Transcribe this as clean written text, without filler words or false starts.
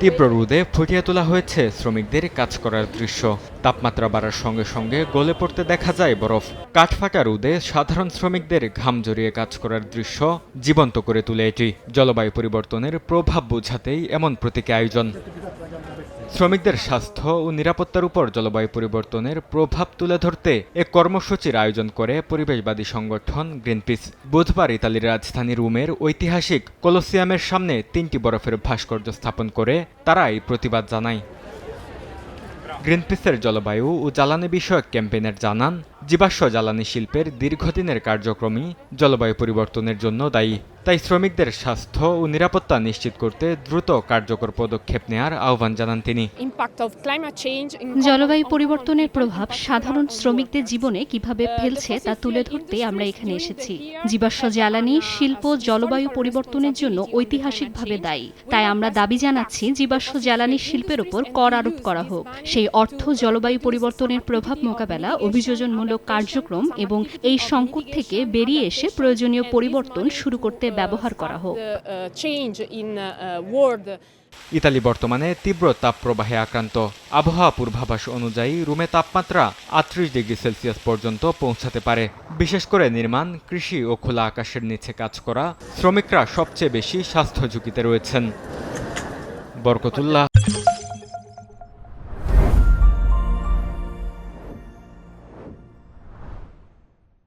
তীব্র রোদে ফুটিয়ে তোলা হয়েছে শ্রমিকদের কাজ করার দৃশ্য। তাপমাত্রা বাড়ার সঙ্গে সঙ্গে গলে পড়তে দেখা যায় বরফ। কাঠফাটা রোদে সাধারণ শ্রমিকদের ঘাম জড়িয়ে কাজ করার দৃশ্য জীবন্ত করে তোলে এটি। জলবায়ু পরিবর্তনের প্রভাব বোঝাতেই এমন প্রতীকী আয়োজন। শ্রমিকদের স্বাস্থ্য ও নিরাপত্তার উপর জলবায়ু পরিবর্তনের প্রভাব তুলে ধরতে এক কর্মসূচির আয়োজন করে পরিবেশবাদী সংগঠন গ্রিনপিস। বুধবার ইতালির রাজধানী রোমের ঐতিহাসিক কলোসিয়ামের সামনে 3টি বরফের ভাস্কর্য স্থাপন করে তারা এই প্রতিবাদ জানায়। গ্রিনপিসের জলবায়ু ও জ্বালানি বিষয়ক ক্যাম্পেইনার জানান, জীবাশ্ম জ্বালানি শিল্পের দীর্ঘদিনের কার্যক্রমই জলবায়ু পরিবর্তনের জন্য দায়ী। তাই শ্রমিকদের স্বাস্থ্য ও নিরাপত্তা নিশ্চিত করতে দ্রুত কার্যকর পদক্ষেপ নেওয়ার আহ্বান জানান তিনি। জলবায়ু পরিবর্তনের প্রভাব সাধারণ শ্রমিকদের জীবনে কিভাবে ফেলছে তা তুলে ধরতে আমরা এখানে এসেছি। জীবাশ্ম জ্বালানি শিল্প জলবায়ু পরিবর্তনের জন্য ঐতিহাসিকভাবে দায়ী। তাই আমরা দাবি জানাচ্ছি জীবাশ্ম জ্বালানি শিল্পের উপর কর আরোপ করা হোক। সেই অর্থ জলবায়ু পরিবর্তনের প্রভাব মোকাবেলা, অভিযোজনমূলক কার্যক্রম এবং এই সংকট থেকে বেরিয়ে এসে প্রয়োজনীয় পরিবর্তন শুরু করতে ব্যবহার করা হোক। ইতালি বর্তমানে তীব্র তাপপ্রবাহে আক্রান্ত। আবহাওয়া পূর্বাভাস অনুযায়ী রোমে তাপমাত্রা 38 ডিগ্রি সেলসিয়াস পর্যন্ত পৌঁছাতে পারে। বিশেষ করে নির্মাণ, কৃষি ও খোলা আকাশের নিচে কাজ করা শ্রমিকরা সবচেয়ে বেশি স্বাস্থ্য ঝুঁকিতে রয়েছেন। বরকতুল্লাহ।